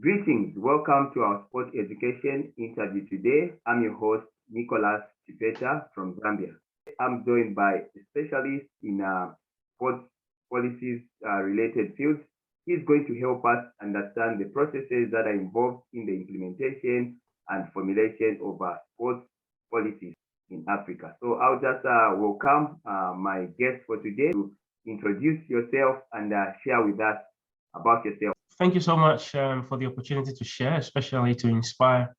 Greetings, welcome to our sport education interview today. I'm your host, Nicholas Chipeta from Zambia. I'm joined by a specialist in sports policies related fields. He's going to help us understand the processes that are involved in the implementation and formulation of sports policies in Africa. So I'll just welcome my guest for today to introduce yourself and share with us about yourself. Thank you so much for the opportunity to share, especially to inspire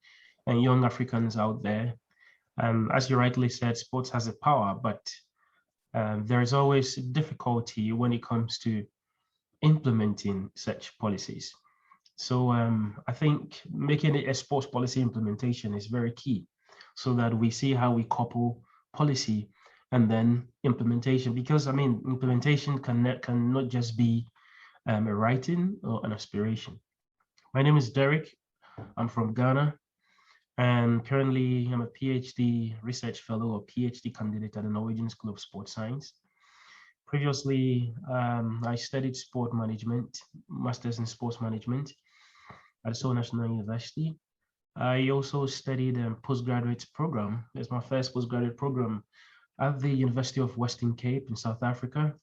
young Africans out there. As you rightly said, sports has a power, but there is always difficulty when it comes to implementing such policies. So I think making it a sports policy implementation is very key so that we see how we couple policy and then implementation, because I mean, implementation cannot just be a writing or an aspiration. My name is Derrick. I'm from Ghana, and currently I'm a PhD research fellow or PhD candidate at the Norwegian School of Sports Science. Previously, I studied sport management, master's in sports management at Seoul National University. I also studied a postgraduate program. It's my first postgraduate program at the University of Western Cape in South Africa.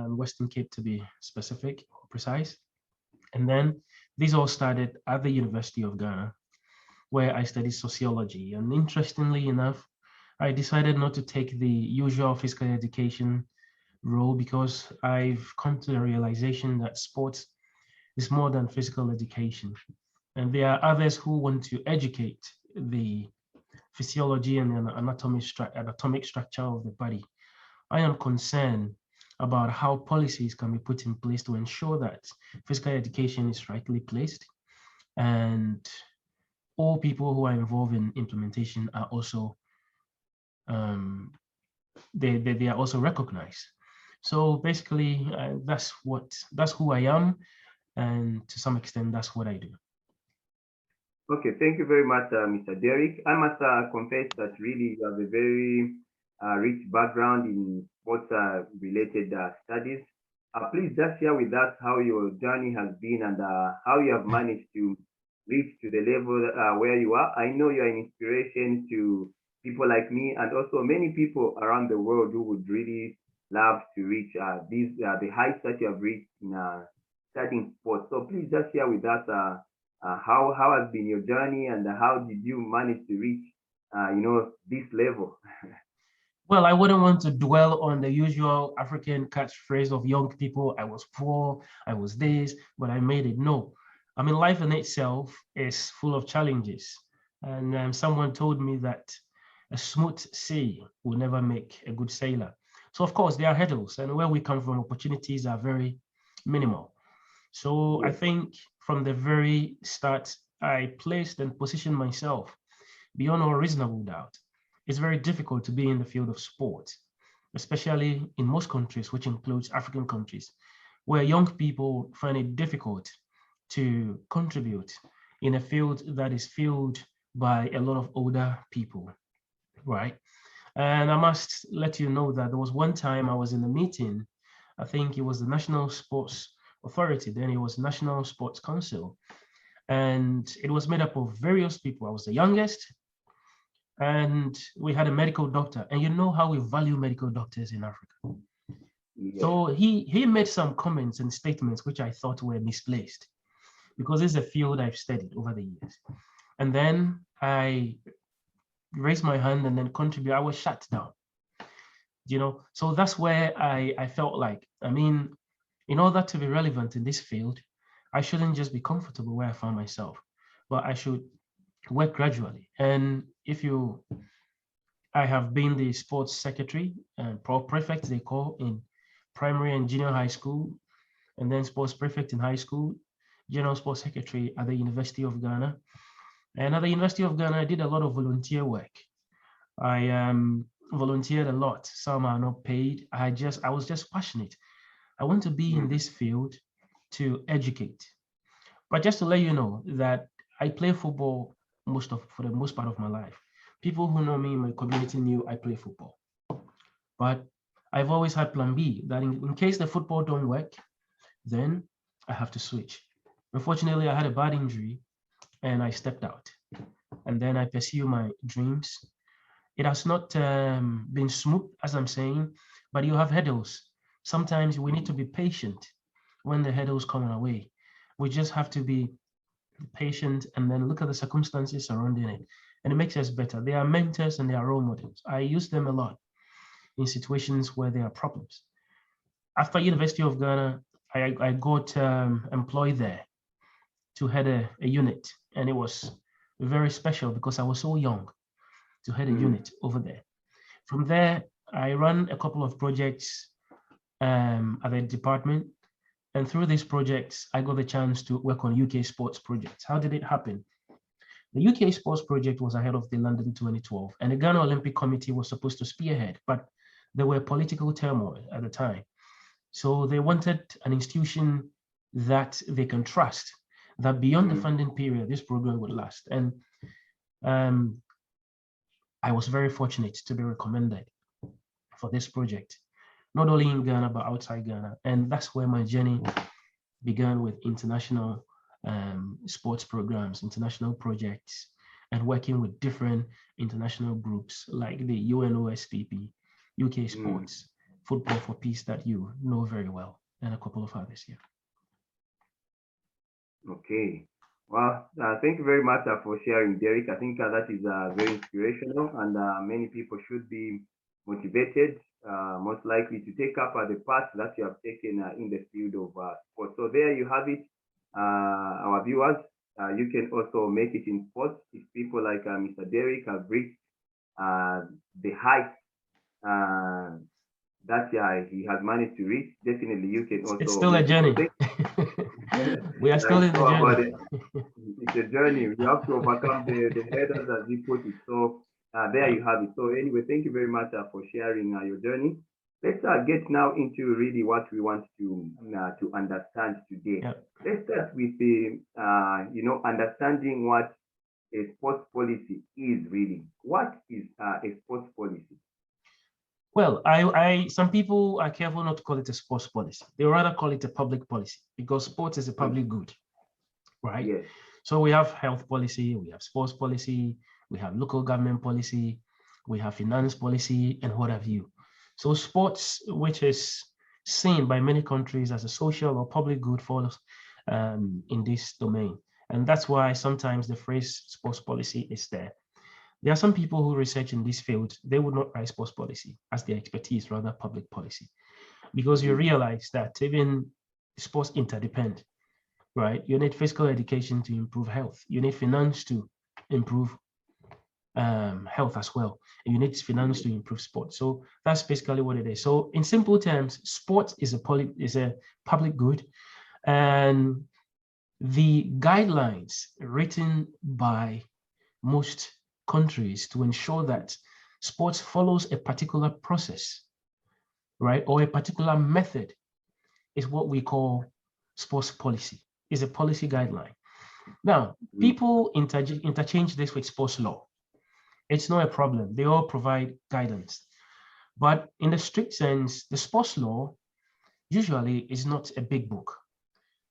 Western Cape to be specific, precise. And then these all started at the University of Ghana, where I studied sociology. And interestingly enough, I decided not to take the usual physical education role because I've come to the realization that sports is more than physical education. And there are others who want to educate the physiology and the anatomic structure of the body. I am concerned about how policies can be put in place to ensure that physical education is rightly placed and all people who are involved in implementation are also they are also recognized. So basically, that's who I am, and to some extent, that's what I do. Okay, thank you very much, Mr. Derrick. I must confess that really you have a very rich background in sports related studies. Please just share with us how your journey has been and how you have managed to reach to the level where you are. I know you are an inspiration to people like me and also many people around the world who would really love to reach the heights that you have reached in studying sports. So please just share with us how has been your journey and how did you manage to reach this level? Well, I wouldn't want to dwell on the usual African catchphrase of young people. I was poor, I was this, but I made it. No, I mean, life in itself is full of challenges. And someone told me that a smooth sea will never make a good sailor. So of course, there are hurdles, and where we come from, opportunities are very minimal. So I think from the very start, I placed and positioned myself beyond all reasonable doubt. It's very difficult to be in the field of sport, especially in most countries, which includes African countries, where young people find it difficult to contribute in a field that is filled by a lot of older people, right? And I must let you know that there was one time I was in a meeting, I think it was the National Sports Authority, then it was National Sports Council, and it was made up of various people. I was the youngest, and we had a medical doctor, and you know how we value medical doctors in Africa. Yeah. So he made some comments and statements which I thought were misplaced because it's a field I've studied over the years. And then I raised my hand and then contributed. I was shut down, so that's where I felt like, I mean, in order to be relevant in this field, I shouldn't just be comfortable where I found myself, but I should work gradually. And I have been the sports secretary and prefect, they call, in primary and junior high school, and then sports prefect in high school, general sports secretary at the University of Ghana. And at the University of Ghana, I did a lot of volunteer work. I volunteered a lot. Some are not paid. I was just passionate. I want to be in this field to educate. But just to let you know that I play football for the most part of my life. People who know me in my community knew I play football. But I've always had plan B, that in case the football don't work, then I have to switch. Unfortunately, I had a bad injury and I stepped out. And then I pursue my dreams. It has not been smooth, as I'm saying, but you have hurdles. Sometimes we need to be patient when the hurdles come our way. We just have to be patient and then look at the circumstances surrounding it. And it makes us better. They are mentors and they are role models. I use them a lot in situations where there are problems. After University of Ghana, I got employed there to head a unit. And it was very special because I was so young to head a unit over there. From there, I ran a couple of projects at the department. And through these projects, I got the chance to work on UK sports projects. How did it happen? The UK sports project was ahead of the London 2012, and the Ghana Olympic Committee was supposed to spearhead, but there were political turmoil at the time. So they wanted an institution that they can trust, that beyond the funding period, this program would last. And I was very fortunate to be recommended for this project, not only in Ghana, but outside Ghana. And that's where my journey began, with international sports programs, international projects, and working with different international groups like the UNOSPP, UK Sports, Football for Peace, that you know very well, and a couple of others here. Okay. Well, thank you very much for sharing, Derrick. I think that is very inspirational, and many people should be motivated, most likely, to take up the path that you have taken in the field of sports. So there you have it, our viewers. You can also make it in sports if people like Mr. Derrick have reached the height that he has managed to reach. Definitely, you can also. It's still a journey. We are still in the journey. It's a journey. We have to overcome the hurdles, as we put it. So there you have it. So anyway, thank you very much for sharing your journey. Let's get now into really what we want to understand today. Yep. Let's start with the understanding what a sports policy is really. What is a sports policy? Well, some people are careful not to call it a sports policy. They rather call it a public policy, because sports is a public good, right? Yes. So we have health policy, we have sports policy, we have local government policy, we have finance policy, and what have you. So sports, which is seen by many countries as a social or public good, falls in this domain. And that's why sometimes the phrase sports policy is there. There are some people who research in this field, they would not write sports policy as their expertise, rather public policy, because you realize that even sports interdepend, right? You need physical education to improve health. You need finance to improve health as well. And you need finance to improve sport. So that's basically what it is. So in simple terms, sports is a public good, and the guidelines written by most countries to ensure that sports follows a particular process, right, or a particular method, is what we call sports policy. Is a policy guideline. Now, people interchange this with sports law. It's not a problem. They all provide guidance. But in the strict sense, the sports law usually is not a big book,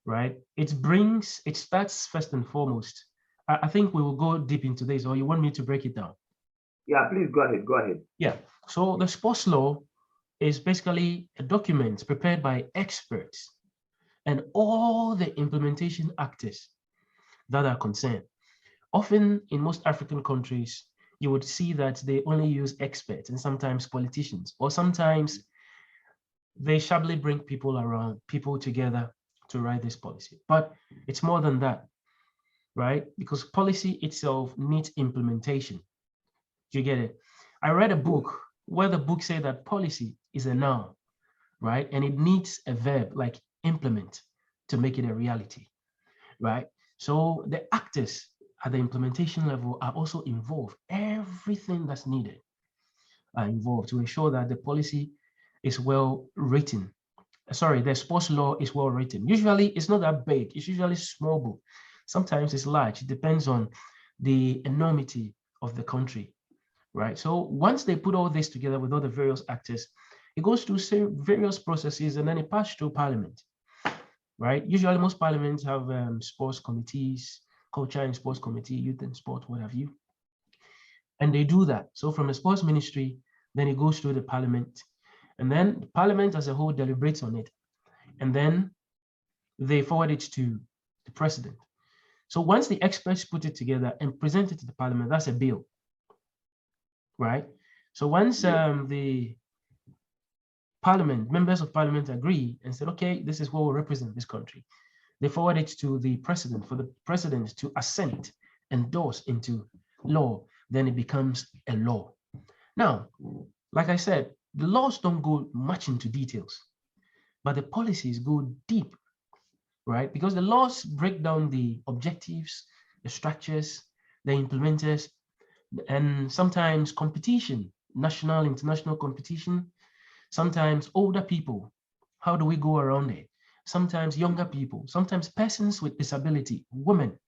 right? It starts first and foremost. I think we will go deep into this, or you want me to break it down? Yeah, please go ahead. Go ahead. Yeah. So the sports law is basically a document prepared by experts and all the implementation actors that are concerned. Often in most African countries, you would see that they only use experts and sometimes politicians, or sometimes they shabbily bring people together to write this policy. But it's more than that, right? Because policy itself needs implementation. Do you get it? I read a book where the book said that policy is a noun, right? And it needs a verb like implement to make it a reality, right? So the actors at the implementation level are also involved. Everything that's needed are involved to ensure that the policy is well written. Sorry, the sports law is well written. Usually it's not that big. It's usually a small book. Sometimes it's large. It depends on the enormity of the country, right? So once they put all this together with all the various actors, it goes through various processes and then it passes through Parliament. right? Usually most parliaments have sports committees, culture and sports committee, youth and sport, what have you. And they do that. So from the sports ministry, then it goes through the parliament. And then the parliament as a whole deliberates on it. And then they forward it to the president. So once the experts put it together and present it to the parliament, that's a bill, right? So once the parliament, members of parliament agree and said, okay, this is what will represent this country, they forward it to the president for the president to assent, endorse into law, then it becomes a law. Now, like I said, the laws don't go much into details, but the policies go deep, right? Because the laws break down the objectives, the structures, the implementers, and sometimes competition, national, international competition, sometimes older people. How do we go around it? Sometimes younger people, sometimes persons with disability, women,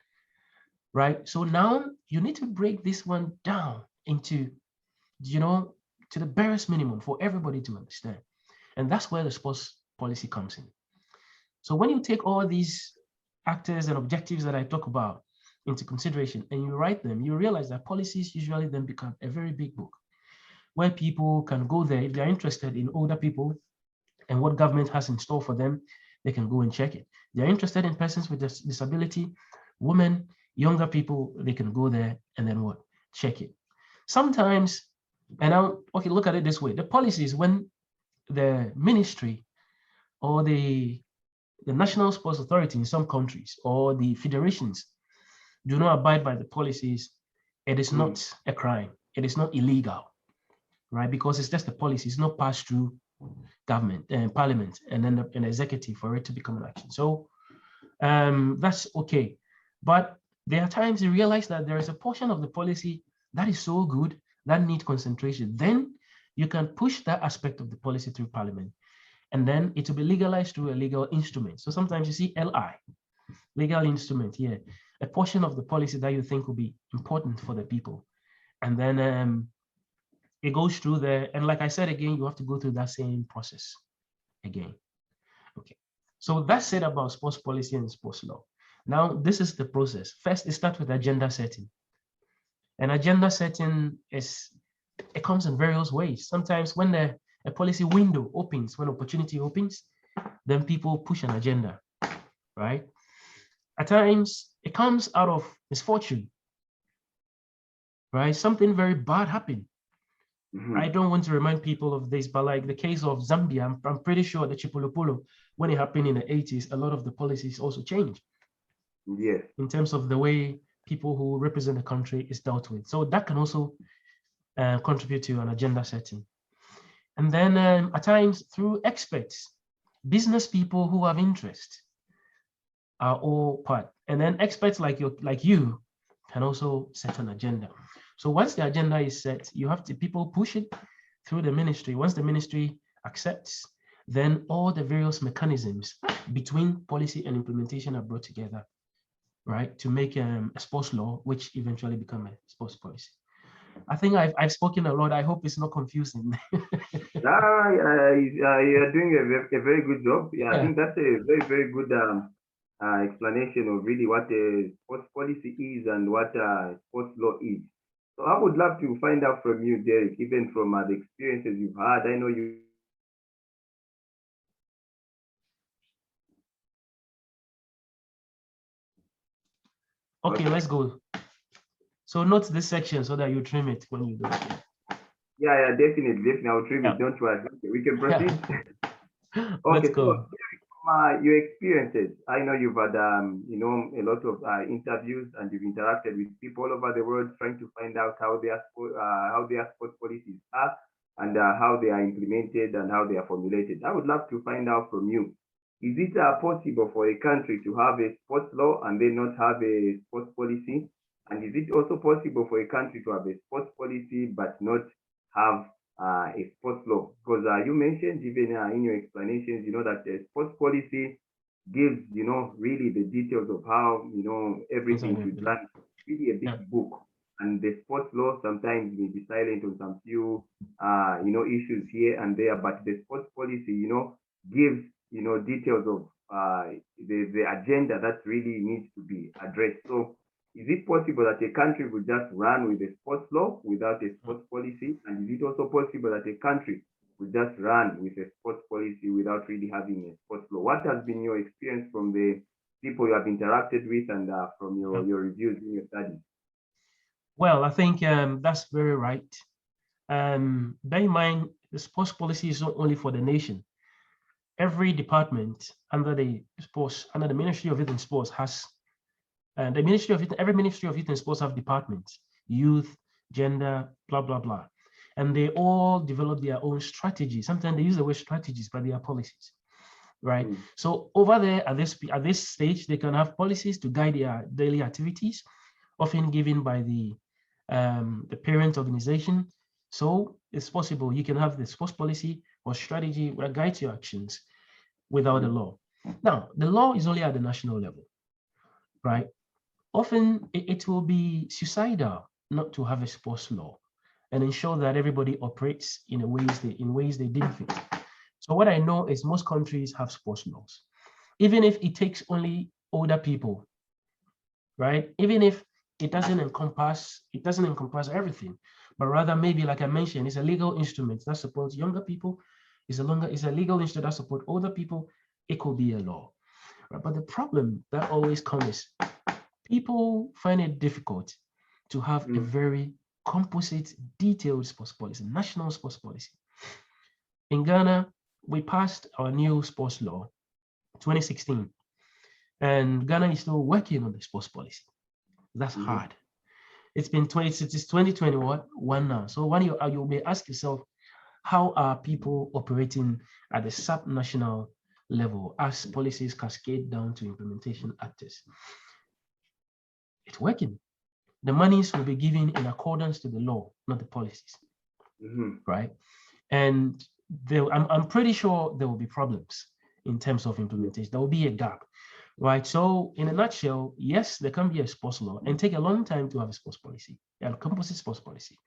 right? So now you need to break this one down into, to the barest minimum for everybody to understand. And that's where the sports policy comes in. So when you take all these actors and objectives that I talk about into consideration and you write them, you realize that policies usually then become a very big book where people can go there if they're interested in older people and what government has in store for them, they can go and check it. They're interested in persons with disability, women, younger people, they can go there and then what? Check it. Sometimes, and now, okay, look at it this way. The policies, when the ministry or the national sports authority in some countries or the federations do not abide by the policies, it is not a crime. It is not illegal, right? Because it's just a policy. It's not passed through government and parliament and then an executive for it to become an action. So that's okay. But there are times you realize that there is a portion of the policy that is so good that needs concentration. Then you can push that aspect of the policy through parliament. And then it will be legalized through a legal instrument. So sometimes you see LI, legal instrument here, a portion of the policy that you think will be important for the people. And then it goes through there. And like I said, again, you have to go through that same process again. Okay. So that's it about sports policy and sports law. Now, this is the process. First, it starts with agenda setting. And agenda setting it comes in various ways. Sometimes when a policy window opens, when opportunity opens, then people push an agenda, right? At times, it comes out of misfortune, right? Something very bad happened. I don't want to remind people of this, but like the case of Zambia, I'm pretty sure the Chipolopolo, when it happened in the 80s, a lot of the policies also changed. Yes. In terms of the way people who represent the country is dealt with. So that can also contribute to an agenda setting. And then at times through experts, business people who have interest are all part. And then experts like you can also set an agenda. So once the agenda is set, you have to people push it through the ministry. Once the ministry accepts, then all the various mechanisms between policy and implementation are brought together, right, to make a sports law, which eventually become a sports policy. I think I've spoken a lot. I hope it's not confusing. You're doing a very good job. Yeah, I think that's a very, very good explanation of really what sports policy is and what sports law is. So I would love to find out from you, Derek, even from the experiences you've had. I know you. Okay, let's go. So note this section so that you trim it when you do it. Yeah, definitely. I'll trim it. Don't worry. We can proceed. Let's Okay, go. so your experiences. I know you've had a lot of interviews and you've interacted with people all over the world trying to find out how their sport policies are and how they are implemented and how they are formulated. I would love to find out from you. Is it possible for a country to have a sports law and then not have a sports policy? And is it also possible for a country to have a sports policy but not have a sports law? Because you mentioned even in your explanations, that the sports policy gives, really the details of how, everything should run. It's really a big book. And the sports law sometimes may be silent on some few, issues here and there, but the sports policy, gives, details of the agenda that really needs to be addressed. So is it possible that a country would just run with a sports law without a sports policy? And is it also possible that a country would just run with a sports policy without really having a sports law? What has been your experience from the people you have interacted with and from your reviews in your studies? Well, I think that's very right. Bear in mind, the sports policy is not only for the nation. Every department under the Ministry of Youth and Sports has, every Ministry of Youth and Sports have departments, youth, gender, blah, blah, blah. And they all develop their own strategies. Sometimes they use the word strategies, but they are policies, right? So over there at this stage, they can have policies to guide their daily activities, often given by the parent organization. So it's possible you can have the sports policy or strategy that guides your actions without a law. Now, the law is only at the national level, right? Often it will be suicidal not to have a sports law and ensure that everybody operates in ways they deem fit. So what I know is most countries have sports laws, even if it takes only older people, right? Even if it doesn't encompass everything, but rather maybe, like I mentioned, it's a legal instrument that supports younger people. It's a legal instrument that supports older people. It could be a law, right? But the problem that always comes is people find it difficult to have a very composite, detailed sports policy, national sports policy. In Ghana, we passed our new sports law 2016, and Ghana is still working on the sports policy. That's hard. It's 2021 now. So when you may ask yourself, how are people operating at the sub-national level as policies cascade down to implementation actors? It's working. The monies will be given in accordance to the law, not the policies, right? And I'm pretty sure there will be problems in terms of implementation. There will be a gap, right? So in a nutshell, yes, there can be a sports law and take a long time to have a sports policy, a composite sports policy.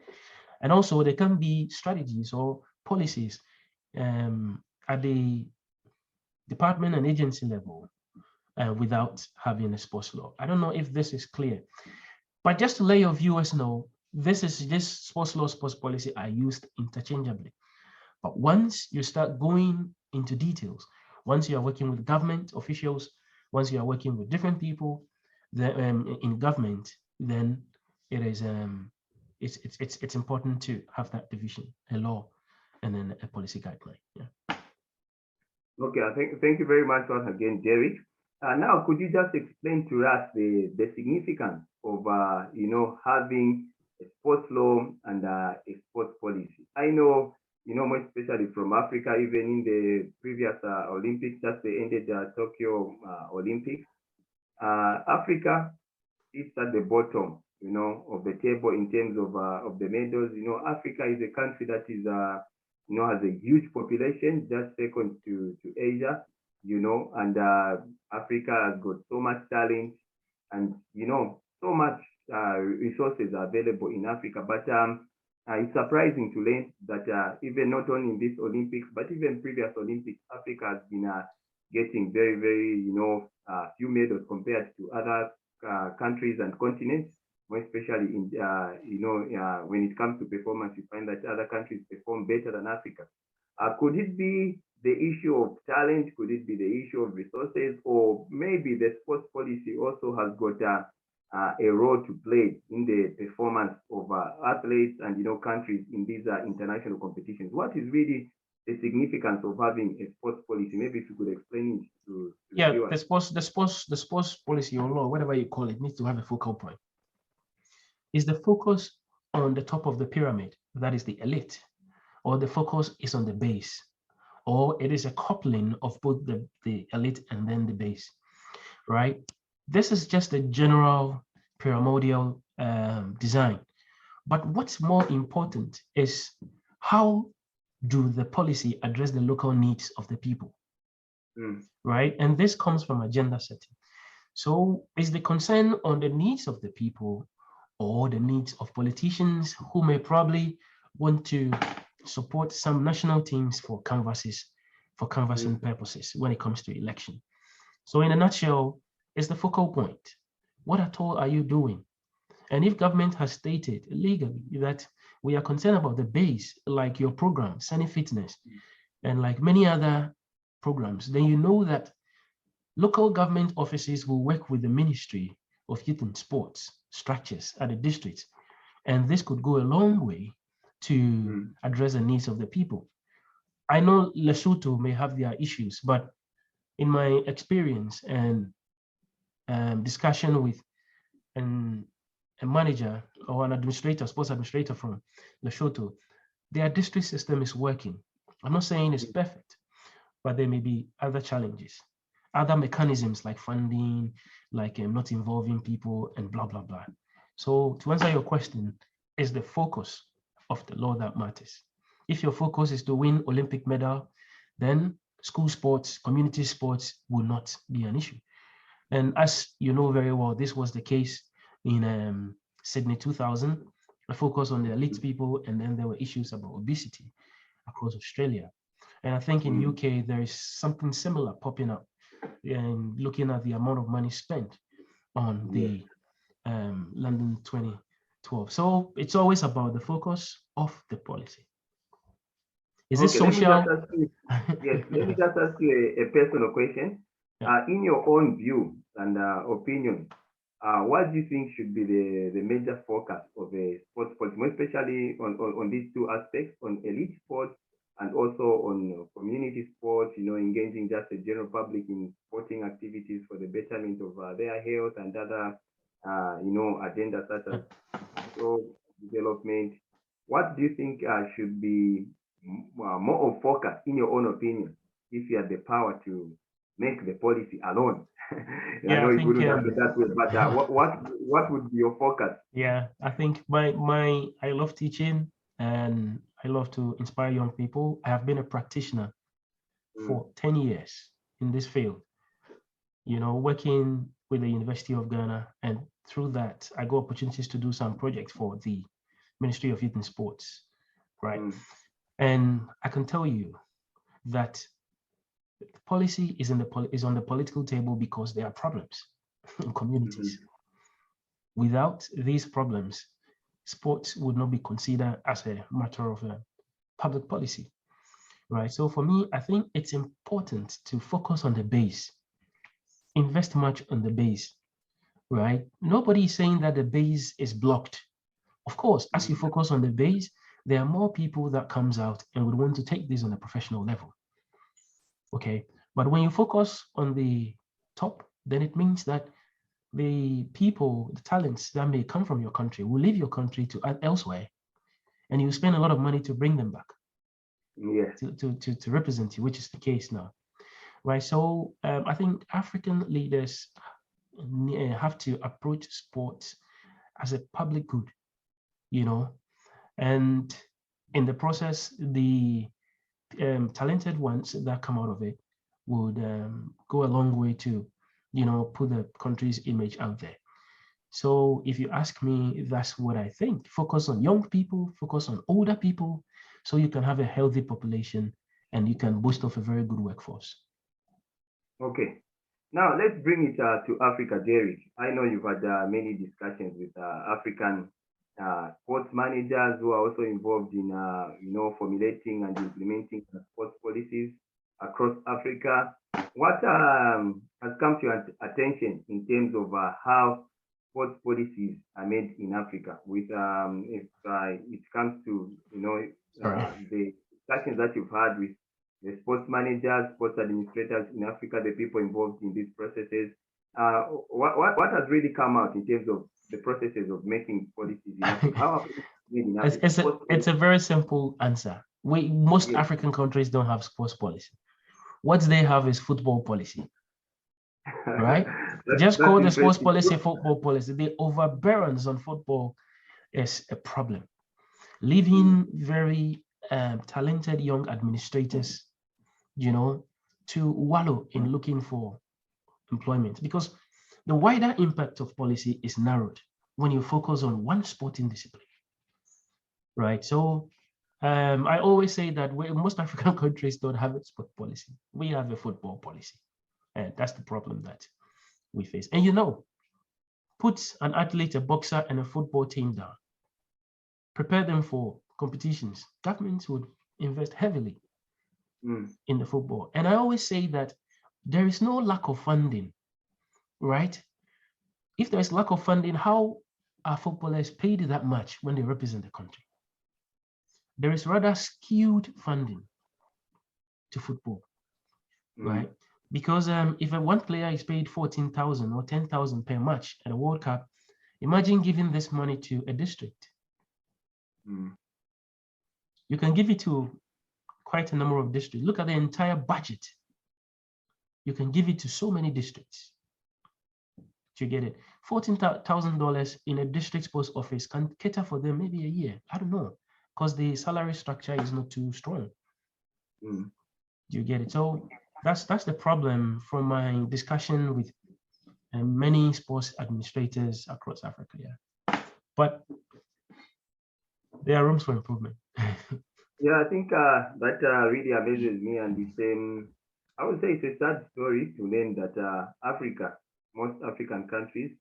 And also there can be strategies or policies at the department and agency level without having a sports law. I don't know if this is clear, but just to let your viewers know, this sports law, sports policy are used interchangeably. But once you start going into details, once you are working with government officials, once you are working with different people in government, then it's important to have that division, a law and then a policy guideline. Yeah. Okay, thank you very much once again, Derrick. Now, could you just explain to us the significance of having a sports law and a sports policy? I know, more especially from Africa, even in the previous Olympics, just the ended Tokyo Olympics, Africa is at the bottom, of the table in terms of the medals. Africa is a country that is, has a huge population, just second to Asia, and Africa has got so much talent and, so much resources available in Africa. But it's surprising to learn that even not only in this Olympics, but even previous Olympics, Africa has been getting very, very, few medals compared to other countries and continents, more especially in, when it comes to performance, you find that other countries perform better than Africa. Could it be the issue of talent? Could it be the issue of resources? Or maybe the sports policy also has got a role to play in the performance of athletes and, countries in these international competitions? What is really the significance of having a sports policy? Maybe if you could explain it to the sports policy or law, whatever you call it, needs to have a focal point. Is the focus on the top of the pyramid, that is the elite, or the focus is on the base, or it is a coupling of both the elite and then the base, right? This is just a general pyramidal design. But what's more important is how do the policy address the local needs of the people, right? And this comes from agenda setting. So is the concern on the needs of the people or the needs of politicians who may probably want to support some national teams for canvassing purposes when it comes to election, So in a nutshell, it's the focal point. What at all are you doing? And if government has stated legally that we are concerned about the base, like your program, Sunny Fitness, and like many other programs, then you know that local government offices will work with the Ministry of Youth and Sports structures at the district. And this could go a long way to address the needs of the people. I know Lesotho may have their issues, but in my experience and discussion with a manager or an administrator, sports administrator from Lesotho, their district system is working. I'm not saying it's perfect, but there may be other challenges, other mechanisms like funding, like not involving people and blah, blah, blah. So to answer your question, is the focus of the law that matters. If your focus is to win Olympic medal, then school sports, community sports will not be an issue. And as you know very well, this was the case in Sydney 2000, a focus on the elite people, and then there were issues about obesity across Australia. And I think in UK, there is something similar popping up and looking at the amount of money spent on the London 2012. So it's always about the focus of the policy. Is it social? Yes, let me just ask you a personal question. Yeah. In your own view and opinion, what do you think should be the major focus of a sports policy, especially on these two aspects, on elite sports and also on community sports, engaging just the general public in sporting activities for the betterment of their health and other, agendas such as development. What do you think should be more of focus, in your own opinion, if you have the power to make the policy alone? Yeah, I know it wouldn't happen that way, but what would be your focus? Yeah, I think I love teaching and I love to inspire young people. I have been a practitioner for 10 years in this field, working with the University of Ghana, and through that I got opportunities to do some projects for the Ministry of Youth and Sports, right? And I can tell you that policy is on the political table because there are problems in communities. Without these problems, sports would not be considered as a matter of public policy, right? So for me, I think it's important to focus on the base, invest much on the base, right? Nobody is saying that the base is blocked. Of course, as you focus on the base, there are more people that comes out and would want to take this on a professional level. Okay, but when you focus on the top, then it means that the people, the talents that may come from your country will leave your country to elsewhere, and you spend a lot of money to bring them back, to represent you, which is the case now, right? So I think African leaders have to approach sports as a public good, and in the process, the talented ones that come out of it would go a long way to, put the country's image out there. So if you ask me, that's what I think. Focus on young people, focus on older people, so you can have a healthy population and you can boast of a very good workforce. Okay. Now let's bring it to Africa, Derrick. I know you've had many discussions with African sports managers who are also involved in, formulating and implementing sports policies across Africa. What has come to your attention in terms of how sports policies are made in Africa? With if it comes to the discussions that you've had with the sports managers, sports administrators in Africa, the people involved in these processes, what has really come out in terms of the processes of making policies in Africa? How in Africa? It's a very simple answer. Most African countries don't have sports policy. What they have is football policy, right? Just call the sports policy football policy. The overbearance on football is a problem, leaving very talented young administrators, to wallow in looking for employment, because the wider impact of policy is narrowed when you focus on one sporting discipline, right? So I always say that most African countries don't have a sport policy. We have a football policy, And that's the problem that we face. And you know, put an athlete, a boxer, and a football team down, prepare them for competitions. Governments would invest heavily in the football. And I always say that there is no lack of funding, right? If there's lack of funding, how are footballers paid that much when they represent the country? There is rather skewed funding to football, right? Because if one player is paid 14,000 or 10,000 per match at a World Cup, imagine giving this money to a district. You can give it to quite a number of districts. Look at the entire budget. You can give it to so many districts. To get it, $14,000 in a district post office can cater for them maybe a year. I don't know, because the salary structure is not too strong. Do you get it? So that's the problem from my discussion with many sports administrators across Africa. Yeah, but there are rooms for improvement. Yeah, I think that really amazes me, and the same. I would say it's a sad story to learn that Africa, most African countries,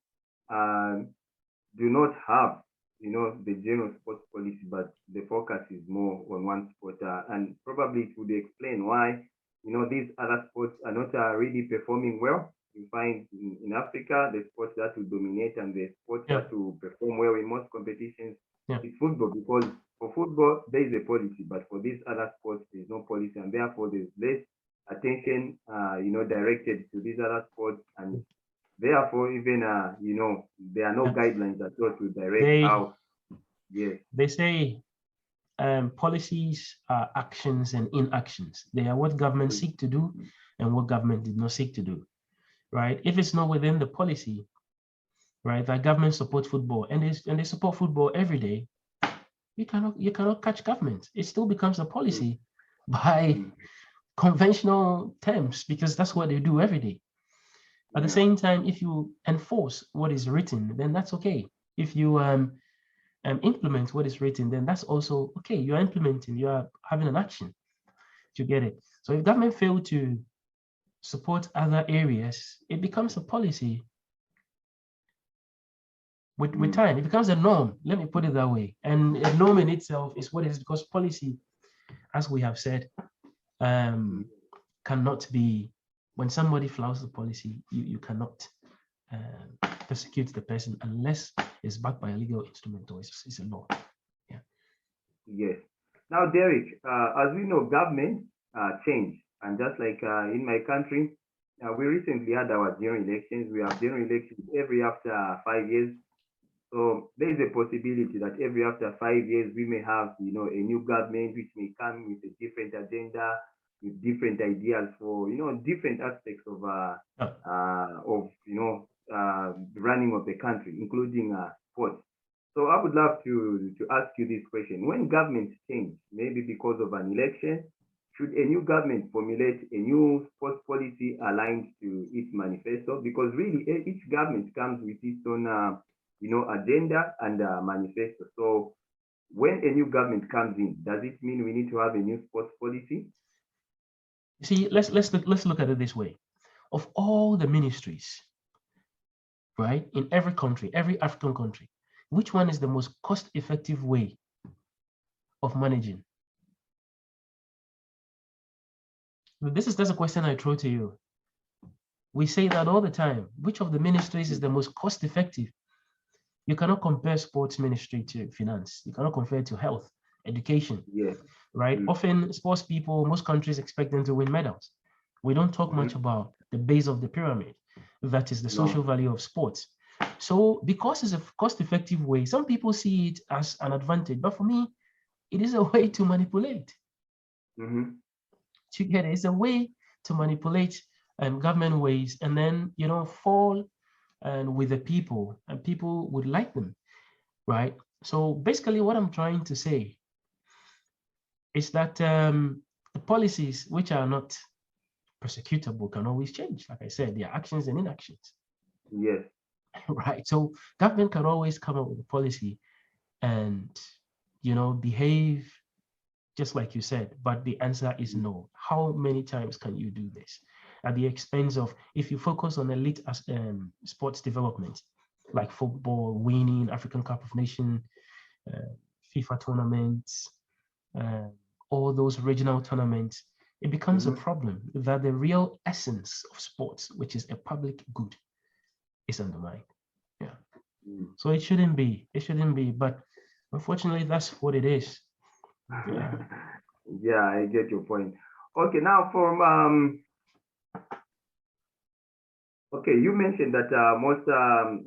do not have, the general sports policy, but the focus is more on one sport, and probably it would explain why, these other sports are not really performing well. You find in Africa, the sports that will dominate and the sports that will perform well in most competitions is football, because for football, there is a policy, but for these other sports, there's no policy, and therefore there's less attention, directed to these other sports, and therefore even, there are no guidelines at all to direct how. Yes. They say policies are actions and inactions. They are what government seek to do and what government did not seek to do, right? If it's not within the policy, right, that government supports football and they support football every day, you cannot catch government. It still becomes a policy by conventional terms, because that's what they do every day. At the same time, if you enforce what is written, then that's okay. If you implement what is written, then that's also okay. You are implementing, you are having an action to get it. So if government fail to support other areas, it becomes a policy. With time, it becomes a norm. Let me put it that way. And a norm in itself is what it is, because policy, as we have said, cannot be, when somebody flouts the policy, you cannot persecute the person unless it's backed by a legal instrument or it's a law. Yeah. Yes. Now, Derrick, as we know, government change, and just like in my country, we recently had our general elections. We have general elections every after 5 years. So there is a possibility that every after 5 years we may have, a new government which may come with a different agenda, with different ideas for, different aspects of the running of the country, including sports. So I would love to ask you this question: when governments change, maybe because of an election, should a new government formulate a new sports policy aligned to its manifesto? Because really, each government comes with its own, agenda and manifesto. So when a new government comes in, does it mean we need to have a new sports policy? See, let's look at it this way. Of all the ministries, right, in every country, every African country, which one is the most cost-effective way of managing? That's a question I throw to you. We say that all the time. Which of the ministries is the most cost-effective? You cannot compare sports ministry to finance. You cannot compare it to health, education, right? Often sports people, most countries expect them to win medals. We don't talk much about the base of the pyramid. That is the social value of sports. So because it's a cost-effective way, some people see it as an advantage, but for me, it is a way to manipulate. To get it, it's a way to manipulate government ways, and then fall with the people, and people would like them, right? So basically, what I'm trying to say is that the policies which are not prosecutable can always change. Like I said, there are actions and inactions. Yes. Right. So government can always come up with a policy and behave just like you said, but the answer is no. How many times can you do this? at the expense of, if you focus on elite sports development, like football, winning African Cup of Nations, FIFA tournaments, all those regional tournaments, it becomes a problem that the real essence of sports, which is a public good, is undermined. Yeah. So it shouldn't be. It shouldn't be. But unfortunately, that's what it is. Yeah. Yeah, I get your point. Okay, now okay, you mentioned that most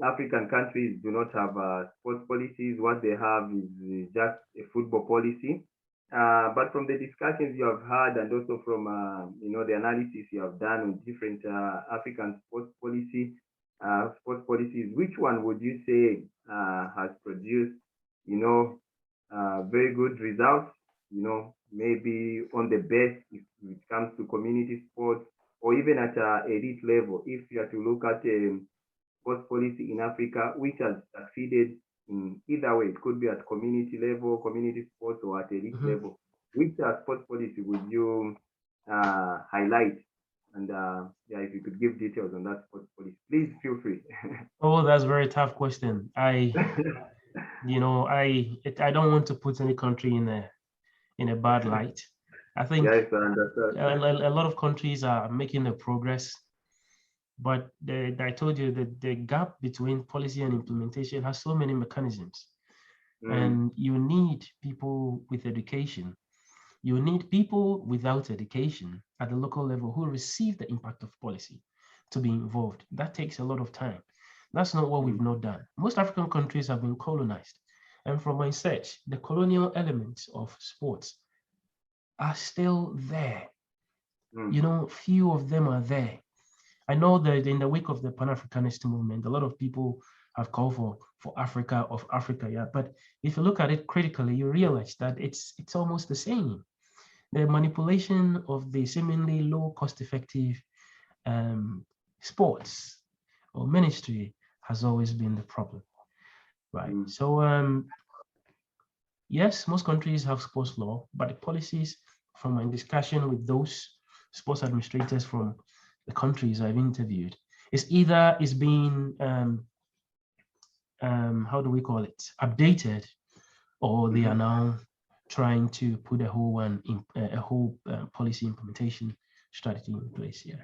African countries do not have sports policies. What they have is just a football policy. But from the discussions you have had, and also from the analysis you have done on different African sports policies, which one would you say has produced, very good results? Maybe on the best if it comes to community sports, or even at elite level, if you are to look at sports policy in Africa, which has succeeded in either way, it could be at community level, community sports, or at elite level. Which sports policy would you highlight? And yeah, if you could give details on that sports policy, please feel free. Oh, that's a very tough question. I don't want to put any country in a bad light. I think Yes, I understand. a lot of countries are making a progress, but I told you that the gap between policy and implementation has so many mechanisms, and you need people with education. You need people without education at the local level who receive the impact of policy to be involved. That takes a lot of time. That's not what we've not done. Most African countries have been colonized. And from my research, the colonial elements of sports are still there. Few of them are there. I know that in the wake of the Pan-Africanist movement, a lot of people have called for Africa of Africa, yeah. But if you look at it critically, you realize that it's almost the same. The manipulation of the seemingly low cost-effective sports or ministry has always been the problem, right? So yes, most countries have sports law, but the policies, from my discussion with those sports administrators from the countries I've interviewed, is either is being how do we call it, updated, or they are now trying to put a whole policy implementation strategy in place. Yeah.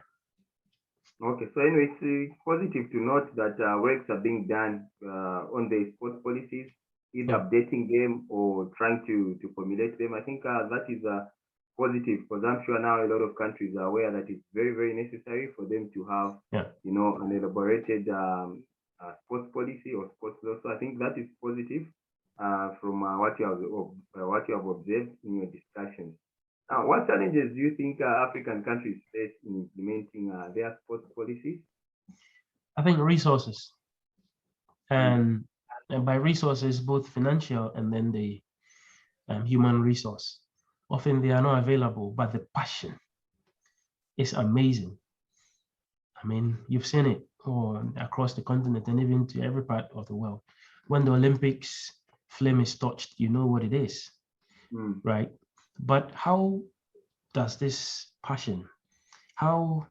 Okay, so anyway, it's positive to note that works are being done on the sports policies, either updating them or trying to formulate them. I think that is positive, because I'm sure now a lot of countries are aware that it's very, very necessary for them to have, an elaborated sports policy or sports law. So I think that is positive from what you have observed in your discussions. Now, what challenges do you think African countries face in implementing their sports policies? I think resources, and by resources, both financial and then the human resource. Often they are not available, but the passion is amazing. I mean, you've seen it across the continent and even to every part of the world. When the Olympics flame is touched, you know what it is, right? But how does this passion, how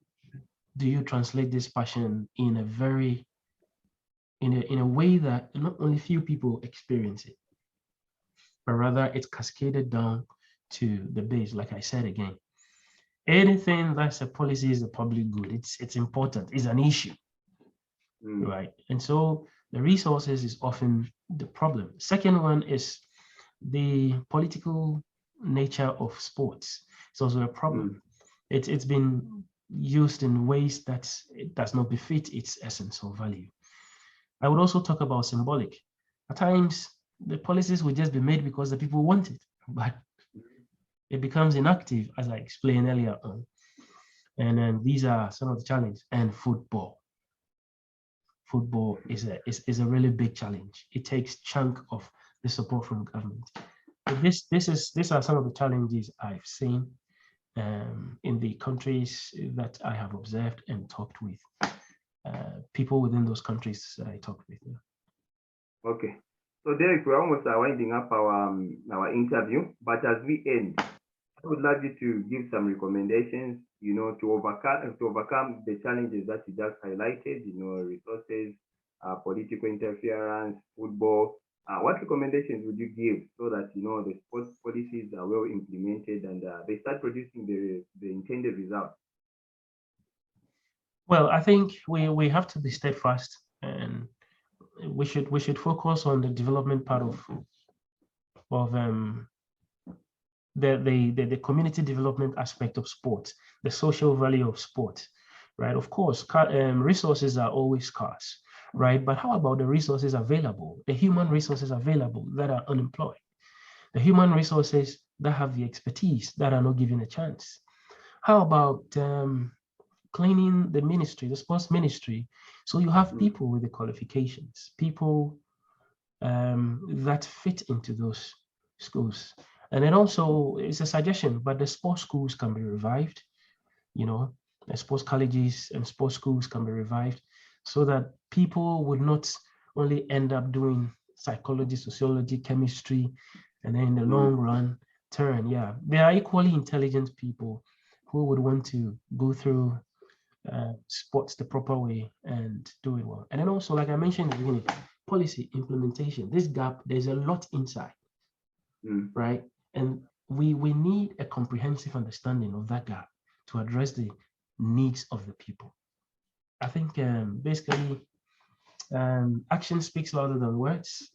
do you translate this passion in a way that not only few people experience it, but rather it's cascaded down to the base? Like I said again, anything that's a policy is a public good. It's important, it's an issue, right? And so the resources is often the problem. Second one is the political nature of sports. It's also a problem. It's been used in ways that it does not befit its essence or value. I would also talk about symbolic. At times, the policies will just be made because the people want it, but it becomes inactive, as I explained earlier on. And then these are some of the challenges. And football is a really big challenge. It takes chunk of the support from government. But these are some of the challenges I've seen in the countries that I have observed and talked with, people within those countries that I talked with. Yeah. Okay, so Derrick, we're almost winding up our interview, but as we end, I would like you to give some recommendations to overcome the challenges that you just highlighted, resources, political interference, football. What recommendations would you give so that the sports policies are well implemented and they start producing the intended results? Well, I think we have to be steadfast, and we should focus on the development part of the community development aspect of sport, the social value of sport, right? Of course, resources are always scarce, right? But how about the resources available, the human resources available that are unemployed, the human resources that have the expertise that are not given a chance? How about cleaning the ministry, the sports ministry, so you have people with the qualifications, people that fit into those schools? And then also, it's a suggestion, but the sports schools can be revived, the sports colleges and sports schools can be revived so that people would not only end up doing psychology, sociology, chemistry, and then in the long run, they are equally intelligent people who would want to go through sports the proper way and do it well. And then also, like I mentioned in the beginning, policy implementation, this gap, there's a lot inside, right? And we need a comprehensive understanding of that gap to address the needs of the people. I think basically action speaks louder than words.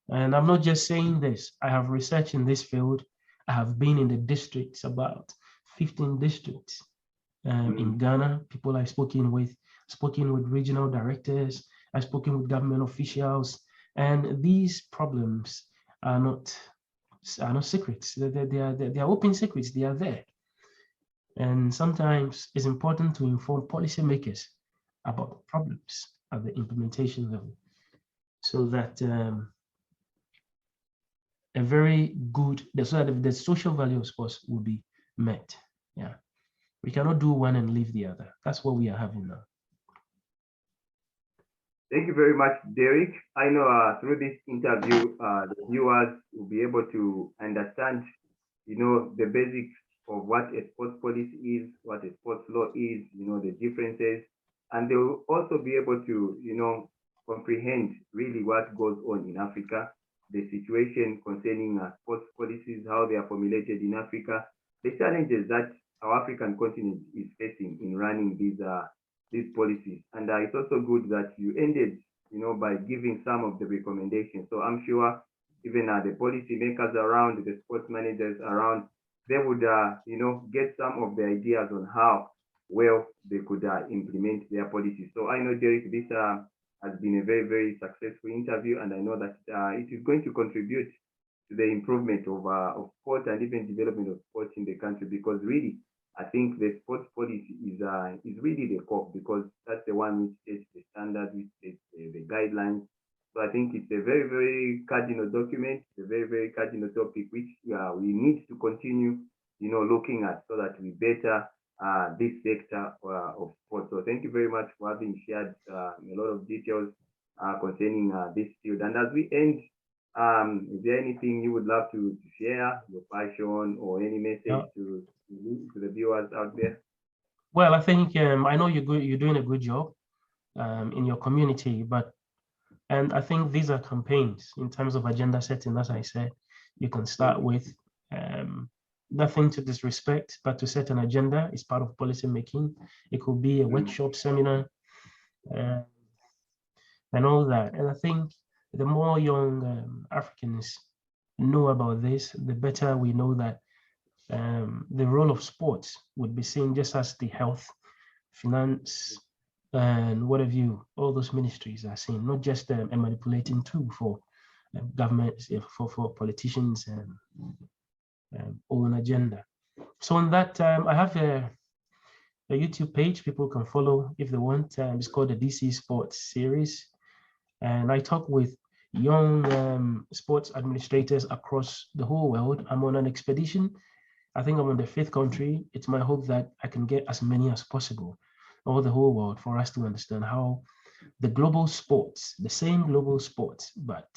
And I'm not just saying this. I have researched in this field. I have been in the districts, about 15 districts in Ghana. People I've spoken with regional directors, I've spoken with government officials, and these problems are not secrets. They are open secrets. They are there. And sometimes it's important to inform policymakers about the problems at the implementation level, so that so that the social value of sports will be met. Yeah, we cannot do one and leave the other. That's what we are having now. Thank you very much, Derrick. I know through this interview, the viewers will be able to understand, the basics of what a sports policy is, what a sports law is, the differences, and they will also be able to, comprehend really what goes on in Africa, the situation concerning sports policies, how they are formulated in Africa, the challenges that our African continent is facing in running these policies. And it's also good that you ended, by giving some of the recommendations. So I'm sure even the policy makers around, the sports managers around, they would, get some of the ideas on how well they could implement their policies. So I know, Derrick, this has been a very, very successful interview, and I know that it is going to contribute to the improvement of sport and even development of sports in the country, because really, I think the sports policy is really the core, because that's the one which sets the standard, which sets the guidelines. So I think it's a very, very cardinal document, a very, very cardinal topic, which we need to continue, looking at, so that we better this sector of sport. So thank you very much for having shared a lot of details concerning this field. And as we end, is there anything you would love to share, your passion or any message to the viewers out there? Well, I think I know you're doing a good job in your community, and I think these are campaigns in terms of agenda setting. As I said, you can start with nothing to disrespect, but to set an agenda is part of policy making. It could be a workshop, seminar, and all that. And I think the more young Africans know about this, the better we know that the role of sports would be seen just as the health, finance, and what have you, all those ministries are seen, not just a manipulating tool for governments, for politicians and own agenda. So on that, I have a YouTube page people can follow if they want. It's called the DC Sports Series. And I talk with young sports administrators across the whole world. I'm on an expedition. I think I'm in the 5th country. It's my hope that I can get as many as possible over the whole world for us to understand how the global sports, the same global sports, but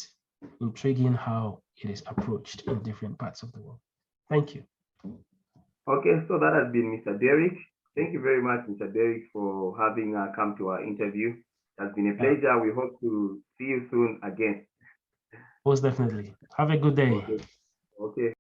intriguing how it is approached in different parts of the world. Thank you. Okay, so that has been Mr. Derrick. Thank you very much, Mr. Derrick, for having come to our interview. It has been a pleasure. We hope to see you soon again. Most definitely. Have a good day. Okay. Okay.